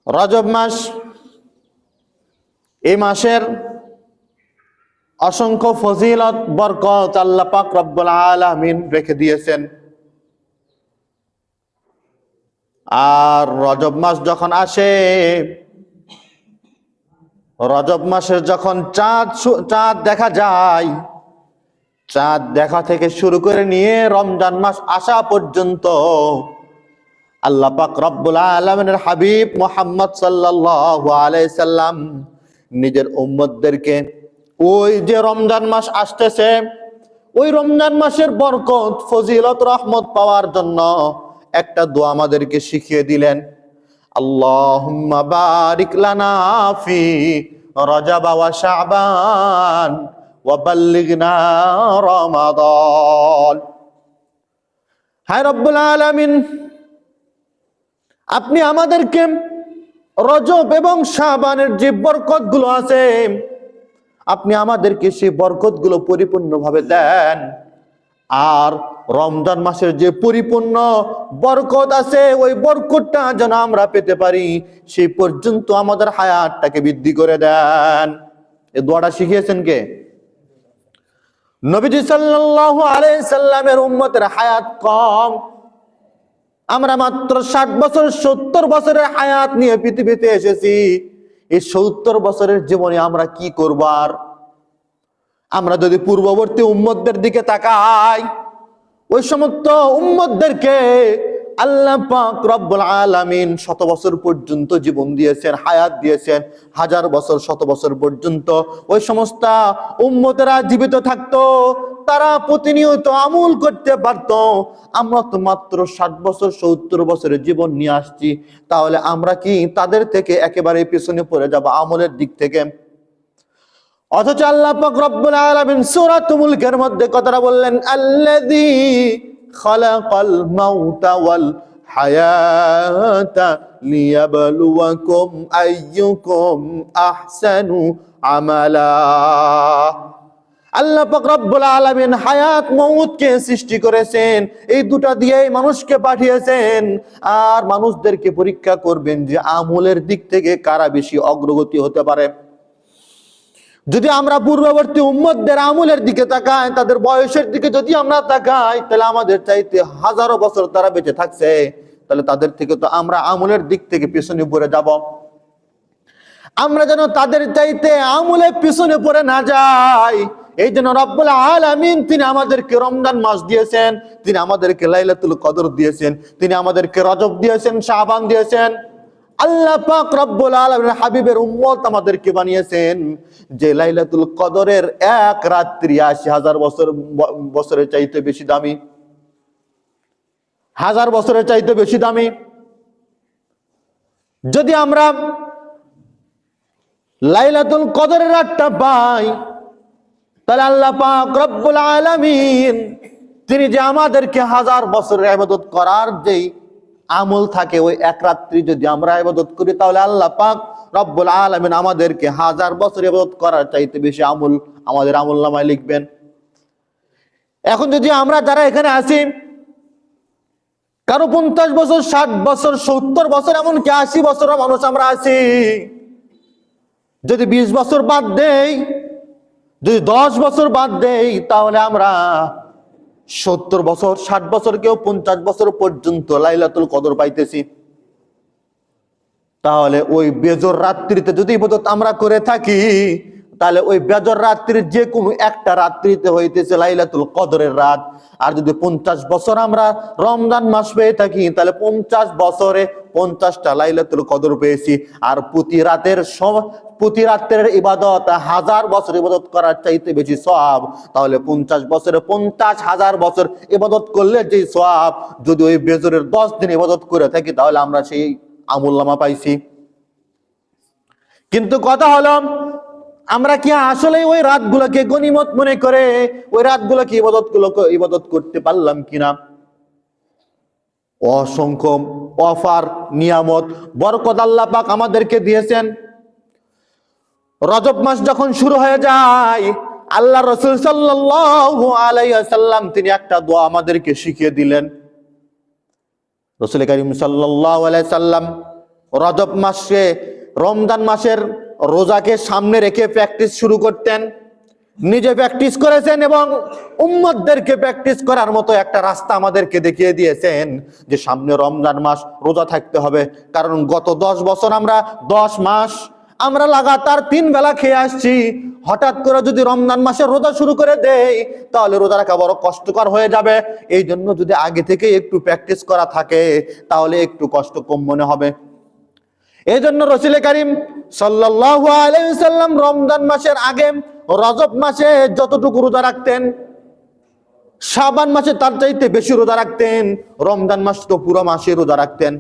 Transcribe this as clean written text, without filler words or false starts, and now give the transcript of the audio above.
রজব মাস, এই মাসের অসংখ্য ফজিলত বরকত আল্লাহ পাক রব্বুল আলামিন রেখে দিয়েছেন। আর রজব মাস যখন আসে, রজব মাসের যখন চাঁদ দেখা যায়, চাঁদ দেখা থেকে শুরু করে নিয়ে রমজান মাস আসা পর্যন্ত আল্লাহ পাক রব্বুল আলামিনের হাবিব মুহাম্মদ সাল্লাল্লাহু আলাইহি সাল্লাম নিজের উম্মতদেরকে ওই যে রমজান মাস আসতেছে, ওই রমজান মাসের বরকত ফজিলত রহমত পাওয়ার জন্য একটা দোয়া আমাদেরকে শিখিয়ে দিলেন। আল্লাহুম্মা বারিক লানা ফি রজব ওয়া শাবান ওয়া বাল্লিগনা রমাদান। হায় রব্বুল আলামিন, আপনি আমাদেরকে রজব এবং শাবানের যে বরকতগুলো আছে, আপনি আমাদেরকে সেই বরকতগুলো পরিপূর্ণভাবে দেন। আর রমজান মাসের যে পরিপূর্ণ বরকত আছে, ওই বরকতটা যেন আমরা পেতে পারি, সেই পর্যন্ত আমাদের হায়াতটাকে বৃদ্ধি করে দেন। এই দোয়াটা শিখিয়েছেন কে? নবীজি সাল্লাল্লাহু আলাইহি সাল্লামের উম্মতের হায়াত কম। আমরা মাত্র 60 বছর 70 বছরের হায়াত নিয়ে পৃথিবীতে এসেছি। এই 70 বছরের জীবনে আমরা কি করব? আর আমরা যদি পূর্ববর্তী উম্মতদের দিকে তাকাই, ওই সমস্ত উম্মতদেরকে আল্লাহ পাক রব্বুল আলামিন 100 বছর পর্যন্ত জীবন দিয়েছেন, হায়াত দিয়েছেন, 1000 বছর 100 বছর পর্যন্ত ওই সমস্ত উম্মতেরা জীবিত থাকতো, তারা প্রতিনিয়ত আমল করতে পারত। আমরা তো মাত্র 60 বছর 70 বছরের জীবন নিয়ে আসছি, তাহলে আমরা কি তাদের থেকে একেবারে পিছনে পড়ে যাব আমলের দিক থেকে? অথচ আল্লাহ পাক রব্বুল আলামিন সূরাতুল মুলকের মধ্যে কথাটা বললেন, আল্লাযী খালাকাল মাউতা ওয়াল হায়াতা লিয়াবলুয়াকুম আইয়ুকুম আহসানু আমালা। আল্লাহ পাক রব্বুল আলামিন হায়াত মউতকে সৃষ্টি করেছেন, এই দুটা দিয়েই মানুষকে পাঠিয়েছেন। আর মানুষদেরকে পরীক্ষা করবেন যে আমলের দিক থেকে কারা বেশি অগ্রগতি হতে পারে। যদি আমরা পূর্ববর্তী উম্মতদের আমলের দিকে তাকাই, তাদের বয়সের দিকে যদি আমরা তাকাই, তাহলে আমাদের চাইতে হাজারো বছর তারা বেঁচে থাকছে, তাহলে তাদের থেকে তো আমরা আমলের দিক থেকে পিছনে পড়ে যাব। আমরা যেন তাদের চাইতে আমলে পিছনে পড়ে না যাই, এই জন্য রব্বুল আলামিন তিনি আমাদেরকে রমজান মাস দিয়েছেন, তিনি আমাদেরকে লাইলাতুল কদর দিয়েছেন, তিনি আমাদেরকে রজব দিয়েছেন, শাবান দিয়েছেন। আল্লাহ পাক রব্বুল আলামিন হাবিবের উম্মত আমাদেরকে বানিয়েছেন যে লাইলাতুল কদরের এক রাত্রি ৮০,০০০ বছরের চাইতে বেশি দামি, 1000 বছরের চাইতে বেশি দামি। যদি আমরা লাইলাতুল কদরের রাতটা পাই, তাহলে আল্লাহ পাক রব্বুল আলামিন তিনি যে আমাদেরকে 1000 বছরের ইবাদত করার যেই আমল থাকে, ওই এক রাত্রি যদি আমরা ইবাদত করি, তাহলে আল্লাহ পাক রব্বুল আলামিন আমাদেরকে 1000 বছর ইবাদত করার চাইতে বেশি আমল আমাদের আমলনামায় লিখবেন। এখন যদি আমরা যারা এখানে আছি, কারো 50 বছর 60 বছর 70 বছর এমনকি 80 বছর মানুষ আমরা আছি, যদি 20 বছর বাদ দেই, যদি 10 বছর বাদ দেই, তাহলে আমরা 70 বছর 60 বছর কেউ 50 বছর পর্যন্ত লাইলাতুল কদর পাইতেছি। তাহলে ওই বেজর রাত্রিতে যদি ইবাদত আমরা করে থাকি, তাহলে ওই বেজর রাত্রির যে কোনো একটা রাত্রিতে হইতেছে লাইলাতুল কদরের রাত। আর যদি 50 বছর আমরা রমজান মাস পেয়ে থাকি, তাহলে 50 বছরে 50টা লাইলাতুল কদর পেয়েছি। আর প্রতি রাতের ইবাদত 1000 বছর ইবাদত করার চাইতে বেশি সওয়াব। তাহলে 50 বছরে 50,000 বছর ইবাদত করলে যে সওয়াব, যদি ওই বেজরের 10 দিন ইবাদত করে থাকি, তাহলে আমরা সেই আমলনামা পাইছি। কিন্তু কথা হলো, আমরা কি আসলে ওই রাতগুলোকে গনিমত মনে করে ওই রাতগুলোকে ইবাদত করতে পারলাম কিনা? অসংখ্য অফার, নিয়ামত, বরকত আল্লাহ পাক আমাদেরকে দিয়েছেন। রজব মাস যখন শুরু হয়ে যায়, আল্লাহ রাসূল সাল্লাল্লাহু আলাইহি ওয়াসাল্লাম তিনি একটা দোয়া আমাদেরকে শিখিয়ে দিলেন। রাসূল কারীম সাল্লাল্লাহু আলাইহি ওয়াসাল্লাম রজব মাসে, রমজান মাসের রোজাকে সামনে রেখে প্র্যাকটিস শুরু করতেন। নিজে প্র্যাকটিস করেছেন এবং উম্মতদেরকে প্র্যাকটিস করার মতো একটা রাস্তা আমাদেরকে দেখিয়ে দিয়েছেন যে সামনে রমজান মাস, রোজা থাকতে হবে। কারণ গত 10 বছর আমরা 10 মাস আমরা লাগাতার 3 বেলা খেয়ে আসছি। হঠাৎ করে যদি রমজান মাসে রোজা শুরু করে দেই তাহলে রোজা রাখা বড় কষ্টকর হয়ে যাবে। এই জন্য যদি আগে থেকে একটু প্র্যাকটিস করা থাকে তাহলে একটু কষ্ট কম মনে হবে। এই জন্য রাসূল করিম সাল্লাল্লাহু আলাইহি ওয়াসাল্লাম রমজান মাসের আগে রজব মাসে যতটুকু রোজা রাখতেন, শাবান মাসে তার চাইতে বেশি রোজা রাখতেন। রমজান মাস তো পুরো মাসে রোজা রাখতেন।